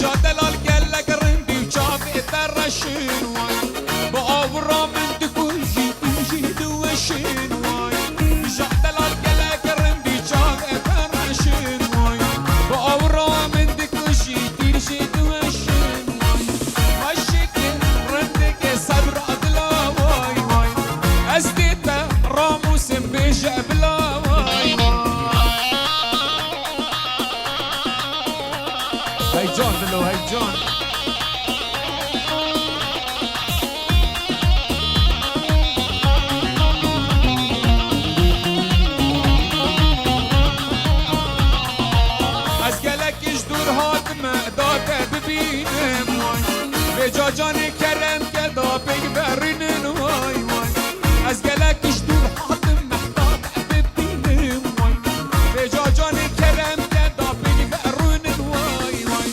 بجا دلال گلک رندی چاف اترشن وای با آورا من دکوشی ایجی دوشن وای بجا دلال گلک رندی چاف اترشن وای با آورا من دکوشی ایجی دوشن وای عشق رندک صبر ادلا وای وای از دیتا راموسم بجا بلا وای هی جان دلو هی جان از گلکش دور هاتم داده ببینم وای به جا جان کرم که دا بگ برینن وای وای از گلکش دور هاتم داده ببینم وای به جا جان کرم که دا بگ برینن وای وای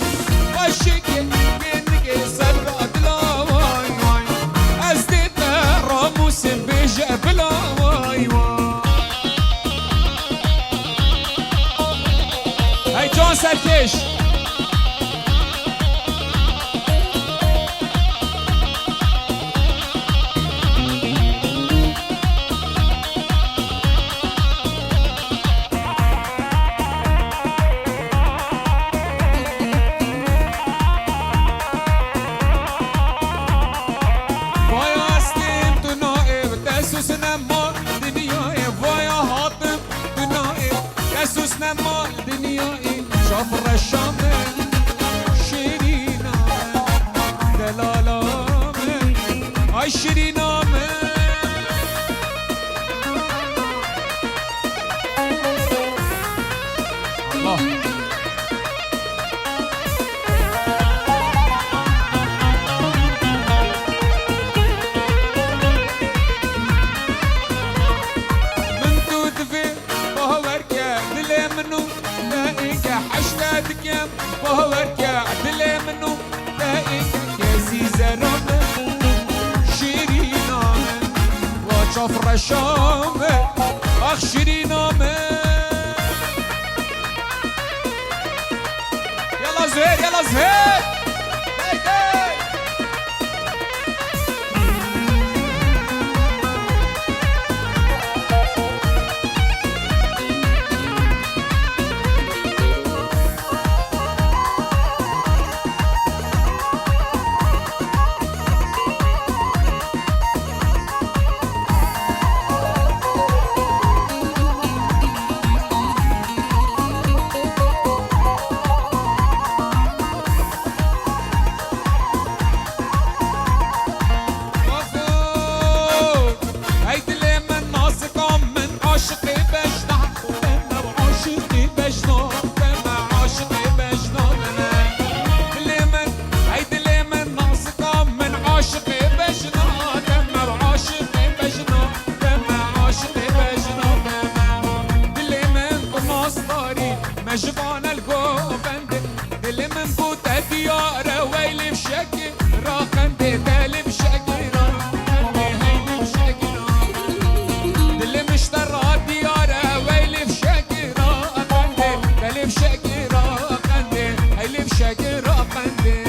عشق منك صبر ادلا وای وای از دیتا راموسم بجا بلا وای وای هی جان سرکش وای هستیم تو نائب دستوس نما دنیای وای هاتم تو نائب دستوس نما دنیای شاف رشامه شیرینامه دلالامه ay şiriname Allah من تودفي بهوركا دلي منو لاقيك حشلاتك بهوركا دلي منو لاقيك يا زيزرامه شاف رشامه اخ شیرینامه یلا زهر یلا زهر مجبان القوبند اللي من بوتا ديارة ويلي بشكل راقند دالي بشكل راقند هيلي بشكل اللي مشترى ديارة ويلي بشكل راقند دالي بشكل راقند هيلي بشكل راقند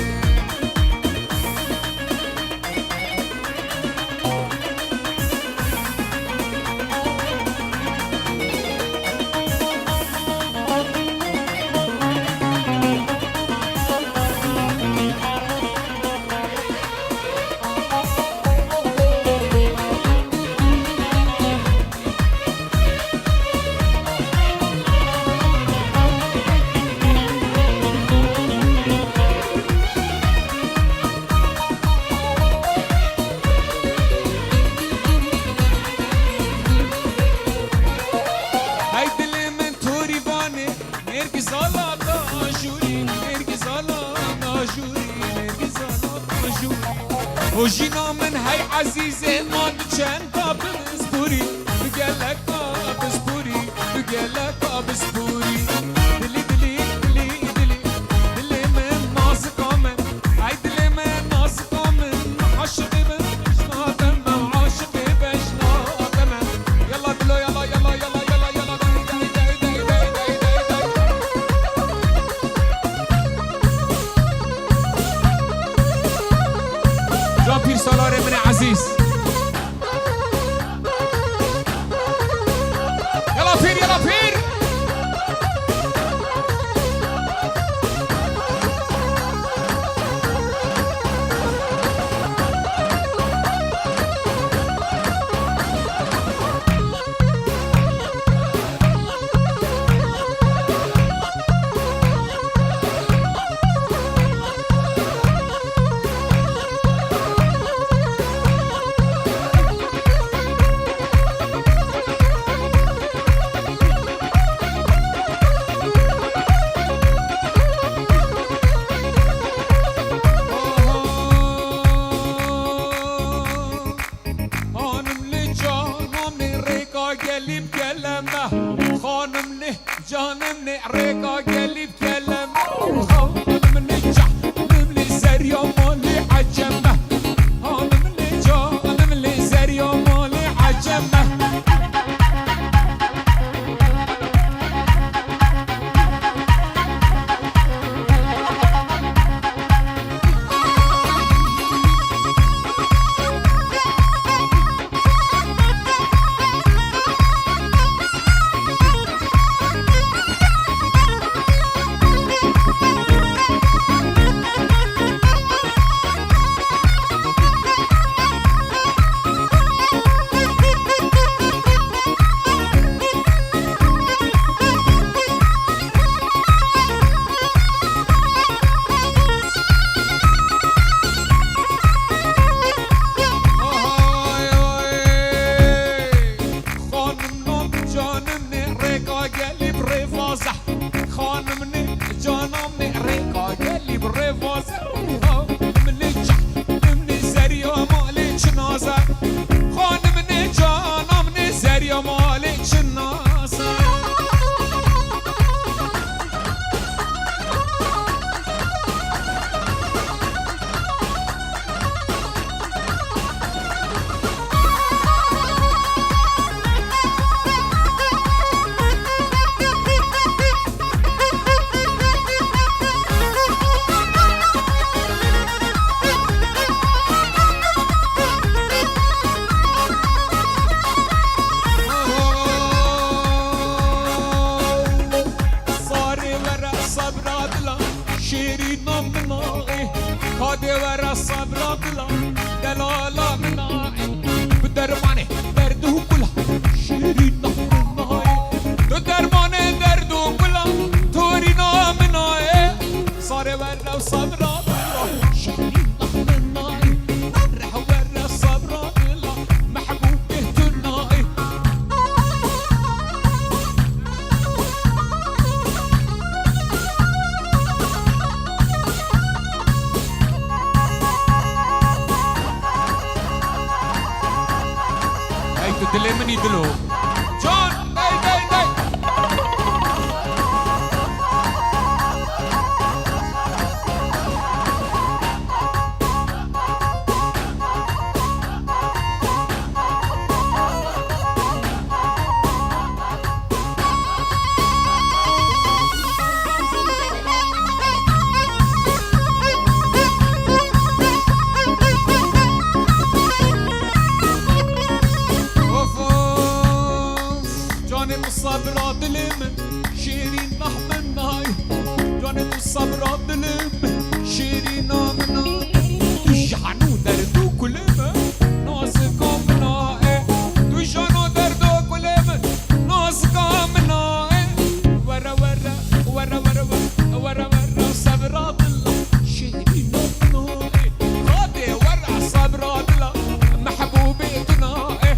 وجينا من هاي عزيزة ما نتشنطة بسبوري بقالك بسبوري بقالك بسبوري دلي دلي دلي دلي دلي من ناصقة من هاي دلي من ناصقة من عاشقي بجنا دم عاشقي بجنا دم يلا دلو يلا يلا يلا يلا يلا داي داي داي داي داي داي داي سالار من عزيز يلا فير يلا فير gelip geleme Hanım ne canım ne reka gelip geleme Hanım ne canım ne zerya mali aceme Hanım ne canım ne zerya mali aceme خانم نه جانم نه رکا گلی برفازه خانم نه جانم نه زریا مالی چنازه خانم نه جانم نه زریا مالی چنازه شیرین منای کاده ورا صبر دلا دلالا منای بدرمانه دردو کلا شیرین منای تو درمانه دردو کلا تورینا منای ساره ورا صبر دلا شیرین منای رح ورا صبر دلا محبوب تنای دل منی دلو جان دای دای دای صبرا دلم شیرین نحمن نای جانم صبرا دلم شیرین نحمن نای تو جانو دردو کلم ناز کام نای تو جانو دردو کلم ناز کام نای ورا ورا ورا ورا ورا ورا صبرا دلم شیرین نحمن نای خاطي ورا صبرا دلم محبوبي تنای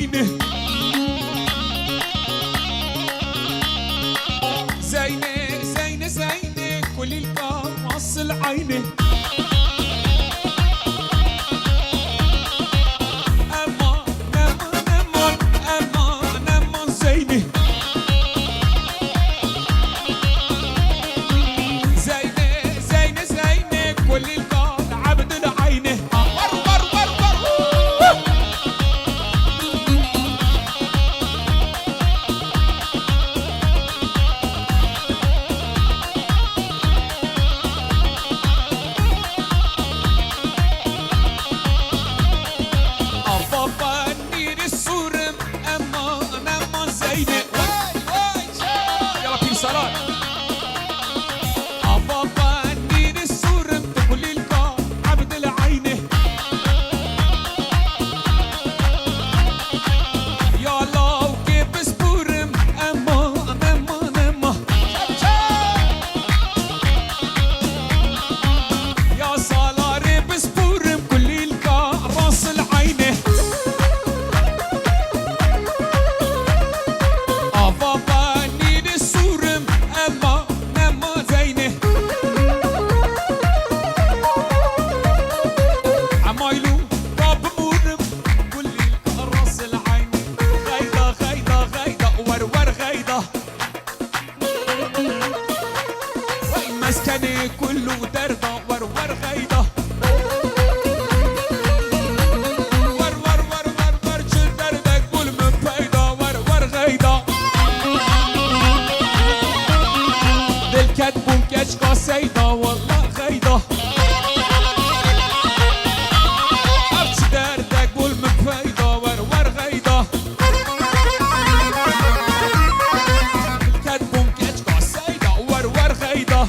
عينه زينة زينة زينة كل القمص العينه مسكني كله درده ورور غيده ور ور ور ور ور شل دردك قول من فايده ور غيده للكتب ومكاش قصيده والله غيده ابش دردك قول من فايده ور غيده الكتب ومكاش قصيده ور غيده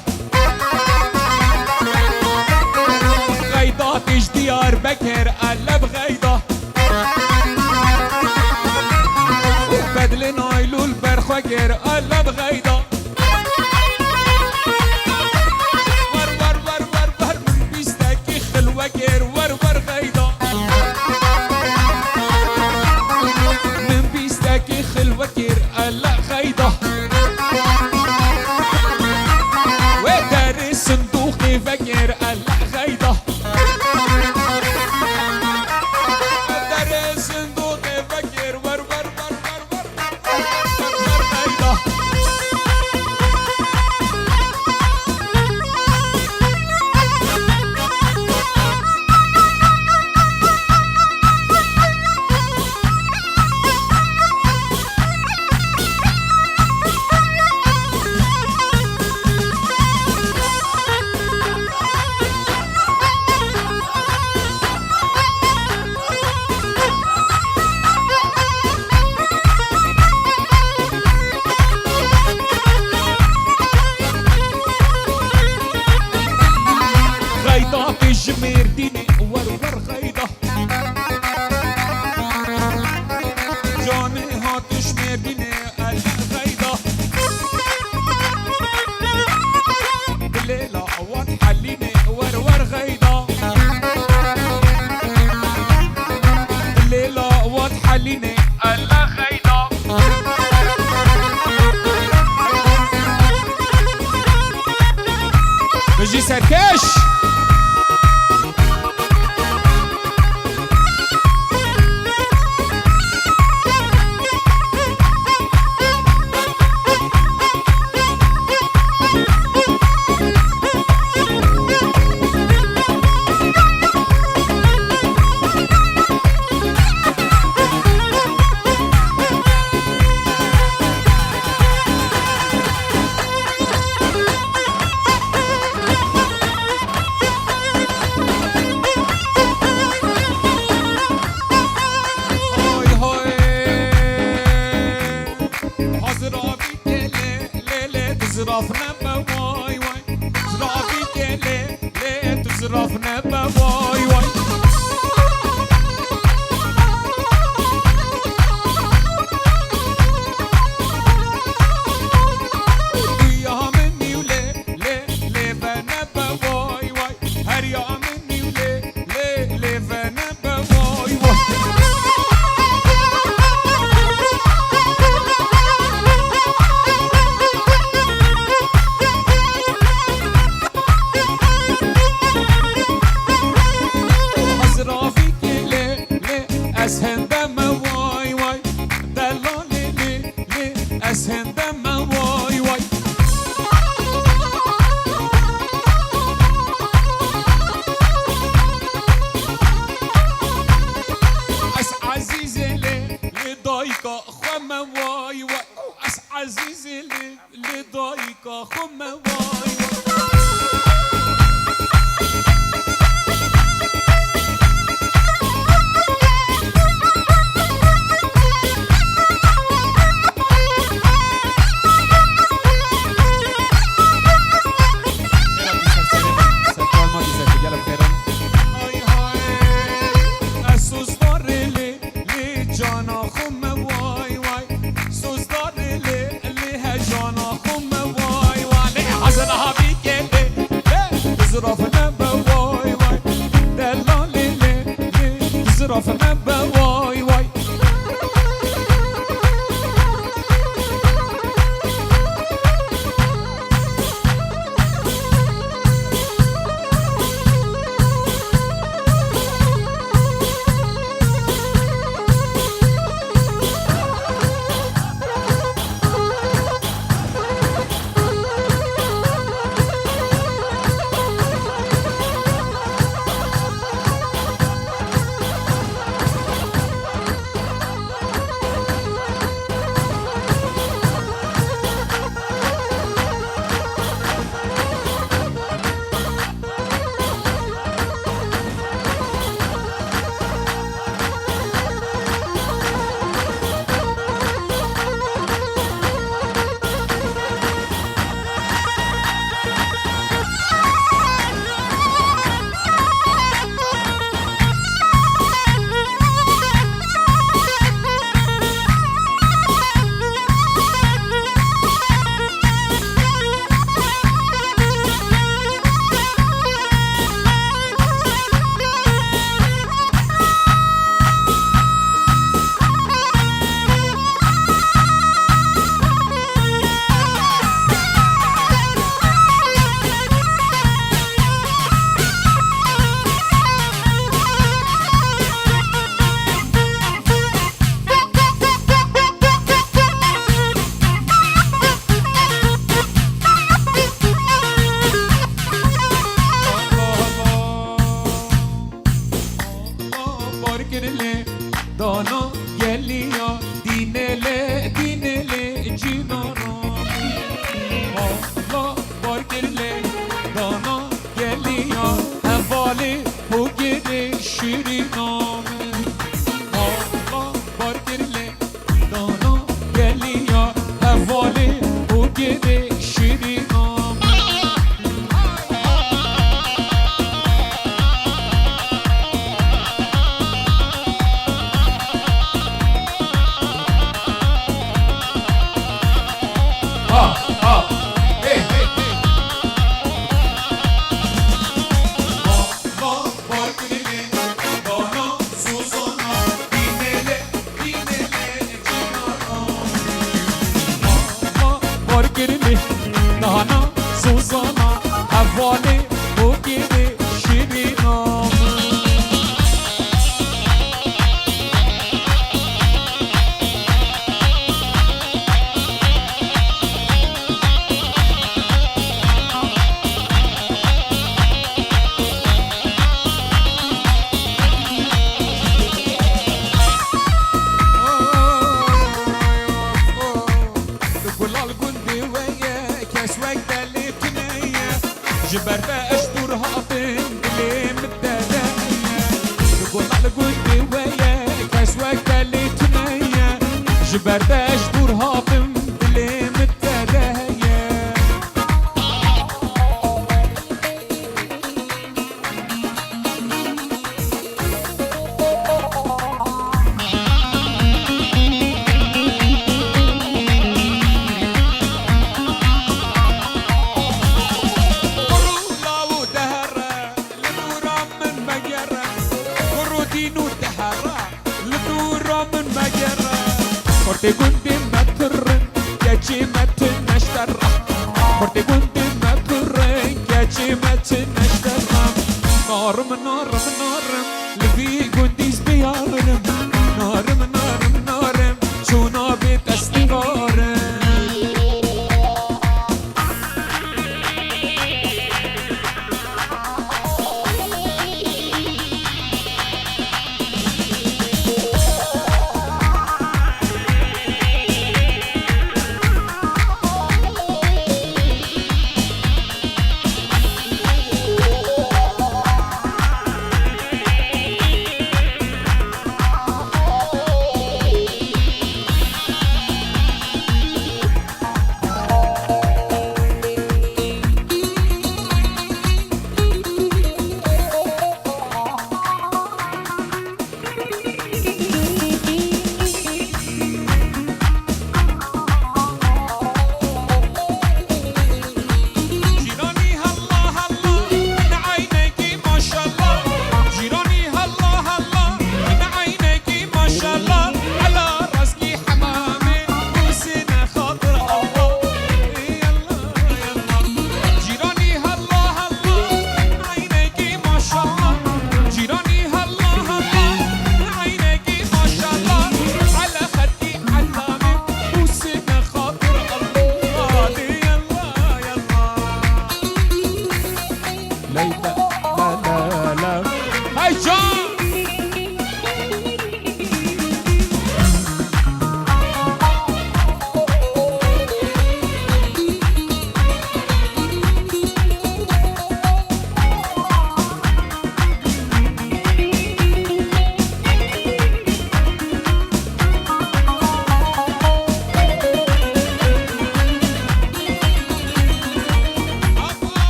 ديار بكر قلب غيضة وبدل نايلو البرخ وكر قلب غيضة ور ور ور ور ور من بيستكي خل وكر ور غيضة من بيستكي خل وكر قلب غيضة ودار الصندوق فكر قلب غيضة جمير ديني ور غيضة جاني هات جمير ديني غيضة بالليلة عوض حليني ور غيضة بالليلة عوض حليني غيضة بجي سركش از هندم وای وای دلالی لی لی از هندم وای وای از عزیز لی لی دایکا خم وای وای از عزیز لی لی دایکا خم وای وای زرافه من وای وای دانا گلیا دینله دینله جینانا الله بارگله دانا گلیا حوالی بگیری شیرینامه الله بارگله دانا گلیا حوالی بگیری شیرینامه دانا سوزانا حوالی بگیری شیرینامه جبر باش دور هاطن اللي مدادايا تقول على قلبي ويا كاسواك اللي تنيا جبر باش دور هاطن اللي مدادايا Corte gundi matırın, geçi metin eşterra. Corte gundi matırın, geçi metin eşterra. Narım narım narım, levi gundis biyarım.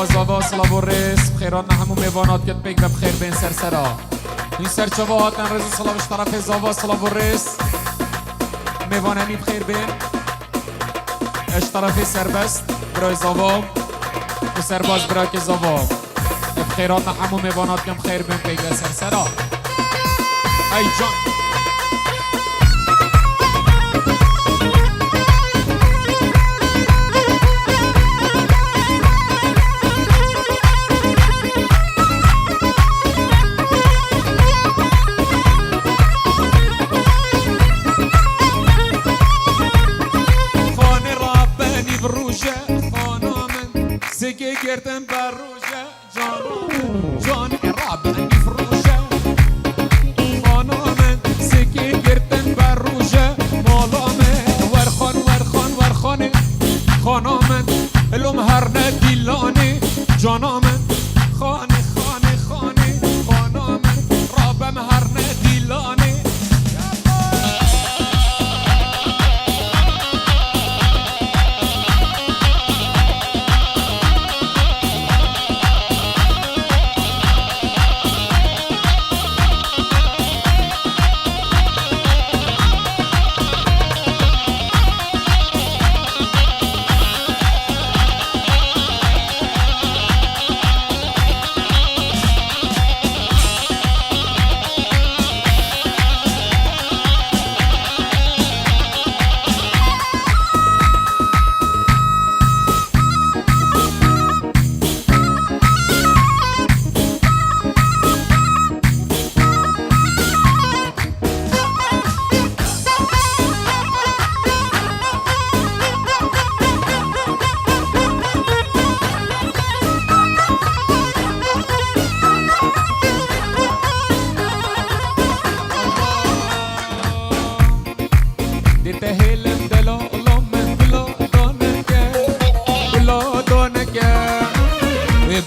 زاوا سلاو و رس بخیران همو میوانات کت بگ بخیر بین سرسرا این سرچوا هاتن رز سلاوش طرف زاوا سلاو و رس میوانمی بخیر بین اش طرف سربست برای زاوا و سرباز برای که زاوا بخیران همو میوانات کم خیر بین بگ سرسرا ای جان سكي كرتن بروجة جان رابعني فروجة خانومن سكي كرتن بروجة مالامن ورخان خانومن الامهرنا ديلاني جانامن خاني خانومن رابم هرنا ديلاني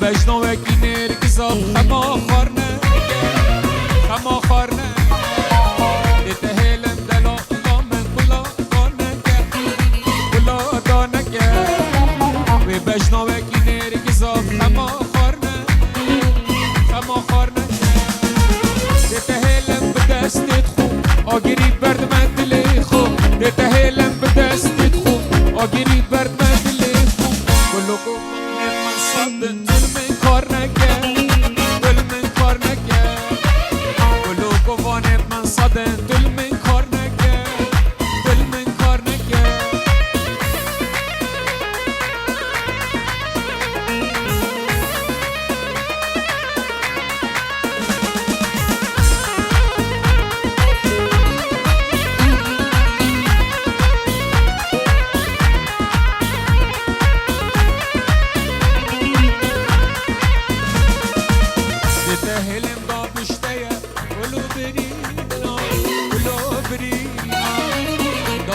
بجنا وكينير كزاب خما خارنا لتهلم دلا من كلا دانك بجنا وكينير كزاب خما خارنا لتهلم بدست تخو آگیری برد من دلی خو لتهلم بدست تخو آگیری برد من دلی خو کلو کو من صدن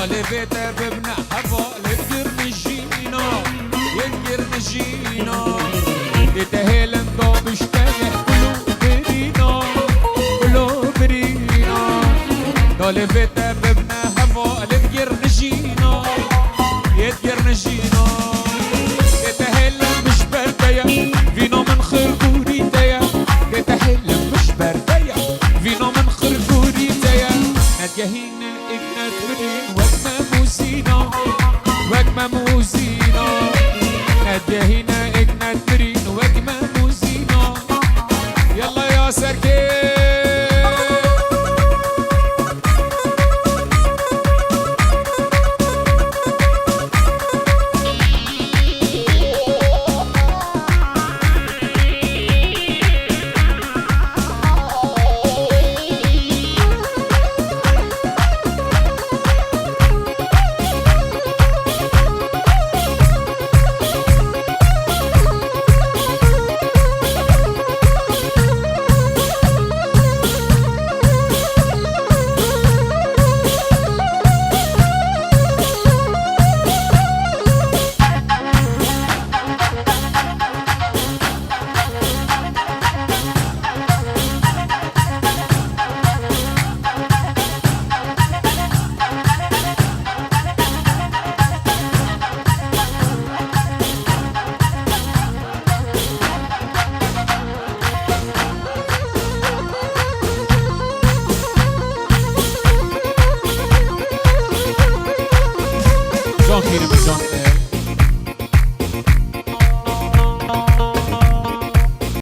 لبيته ببنا حفا لبقر نجينا لتهيلن دو بشتايا كلو برينا دو لبيته ببنا حفا لبقر نجينا لتهيلن مش بردايا فينا من خرقوري دايا لتهيلن مش بردايا فينا من خرقوري دايا نتجهينا إجنات ورين وقما موزينا